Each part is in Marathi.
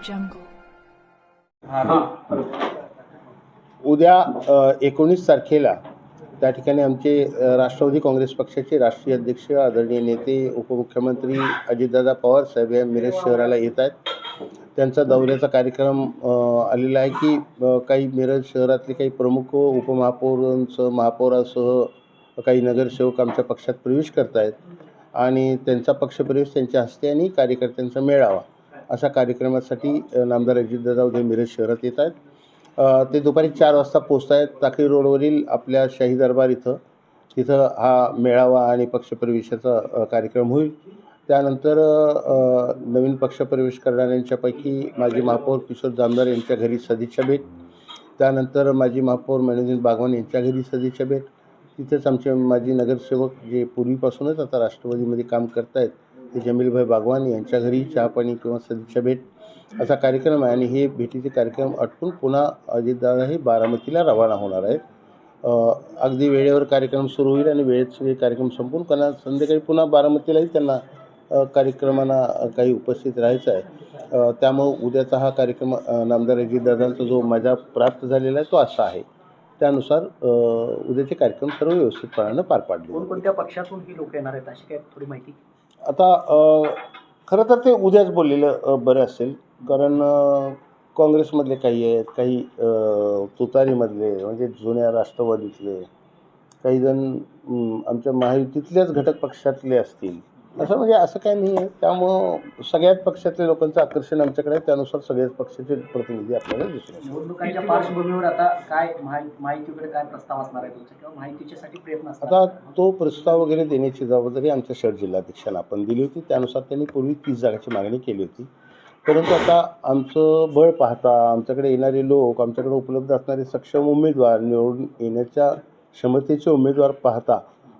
jungle. उद्या 19 तारखेला त्या ठिकाणी आमचे राष्ट्रवादी काँग्रेस पक्षाचे राष्ट्रीय अध्यक्ष आदरणीय नेते उपमुख्यमंत्री अजितदादा पवार साहेब या मिरज शहराला येत आहेत. त्यांचा दौऱ्याचा कार्यक्रम आलेला आहे की काही मिरज शहरातले काही प्रमुख उपमहापौरांसह महापौरासह काही नगरसेवक आमच्या पक्षात प्रवेश करत आहेत आणि त्यांचा पक्षप्रवेश त्यांच्या हस्ते आणि कार्यकर्त्यांचा मेळावा अशा कार्यक्रमासाठी नामदार अजितदादा उद्या मिरज शहरात येत आहेत. ते दुपारी 4 वाजता पोचत आहेत. टाकळी रोडवरील आपल्या शाही दरबार तिथं हा मेळावा आणि पक्षप्रवेशाचा कार्यक्रम होईल. त्यानंतर नवीन पक्षप्रवेश करणाऱ्यांच्यापैकी माजी महापौर किशोर जामदार यांच्या घरी सदिच्छा भेट, त्यानंतर माजी महापौर मनोज बागवान यांच्या घरी सदिच्छा भेट, तिथेच आमचे माजी नगरसेवक जे पूर्वीपासूनच आता राष्ट्रवादीमध्ये काम करत आहेत ते जमीलभाई बागवान यांच्या घरी चहापाणी किंवा सदिच्छा भेट असा कार्यक्रम आहे. आणि हे भेटीचे कार्यक्रम आटपून पुन्हा अजितदादा हे बारामतीला रवाना होणार आहेत. अगदी वेळेवर कार्यक्रम सुरू होईल आणि वेळेत सगळे कार्यक्रम संपून कारण संध्याकाळी पुन्हा बारामतीलाही त्यांना कार्यक्रमांना काही उपस्थित राहायचं आहे. त्यामुळं उद्याचा हा कार्यक्रम नामदार अजितदादांचा जो माझा प्राप्त झालेला आहे तो असा आहे. त्यानुसार उद्याचे कार्यक्रम सर्व व्यवस्थितपणानं पार पाडले. कोणत्या पक्षातून ही लोक येणार आहेत अशी काय थोडी माहिती? आता खरं तर ते उद्याच बोललेलं बरं असेल, कारण काँग्रेसमधले काही आहेत, काही तुतारीमधले म्हणजे जुन्या राष्ट्रवादीतले काही जण आमच्या महायुतीतल्याच घटक पक्षातले असतील, असं म्हणजे असं काही नाही आहे. त्यामुळं सगळ्याच पक्षातल्या लोकांचं आकर्षण आमच्याकडे आहे. त्यानुसार सगळ्याच पक्षाचे प्रतिनिधी आपल्याला दिसले. निवडणुकांच्या पार्श्वभूमीवर आता काय माहितीकडे काय प्रस्ताव असणार आहे तुमचा किंवा माहितीच्यासाठी प्रयत्न असणार? आता तो प्रस्ताव वगैरे देण्याची जबाबदारी आमच्या शहर जिल्हाध्यक्षांना आपण दिली होती. त्यानुसार त्यांनी पूर्वी 30 जागाची मागणी केली होती. परंतु आता आमचं बळ पाहता, आमच्याकडे येणारे लोक, आमच्याकडे उपलब्ध असणारे सक्षम उमेदवार, निवडून येण्याच्या क्षमतेचे उमेदवार पाहता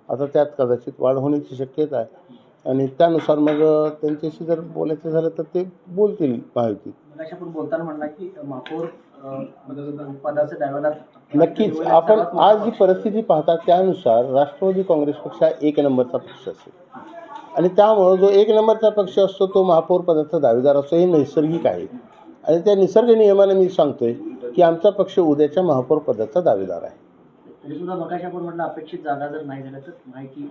आता त्यात कदाचित वाढ होण्याची शक्यता आहे. आणि त्यानुसार मग त्यांच्याशी जर बोलायचं झालं तर ते बोलतील महायुती. आपण बोलताना म्हणला की महापौर पदाचे दावेदार नक्कीच आपण आज जी परिस्थिती पाहता त्यानुसार राष्ट्रवादी काँग्रेस पक्ष हा 1 नंबरचा पक्ष असेल आणि त्यामुळं जो 1 नंबरचा पक्ष असतो तो महापौर पदाचा दावेदार असतो हे नैसर्गिक आहे. आणि त्या निसर्ग नियमाने मी सांगतोय की आमचा पक्ष उद्याच्या महापौर पदाचा दावेदार आहे. तरी सुद्धा मगाशी आपण म्हटलं अपेक्षित जागा जर नाही झाल्या तर माहिती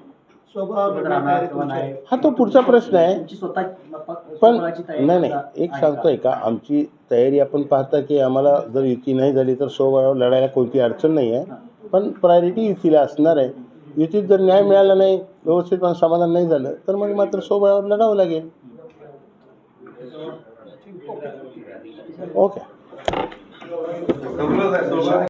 हा तो पुढचा प्रश्न आहे. पण नाही एक सांगतोय का आमची तयारी आपण पाहता की आम्हाला जर युती नाही झाली तर स्वबळावर लढायला कोणती अडचण नाही आहे. पण प्रायोरिटी युतीला असणार आहे. युतीत जर न्याय मिळाला नाही, व्यवस्थितपणे समाधान नाही झालं तर मग मात्र स्वबळावर लढावं लागेल. ओके.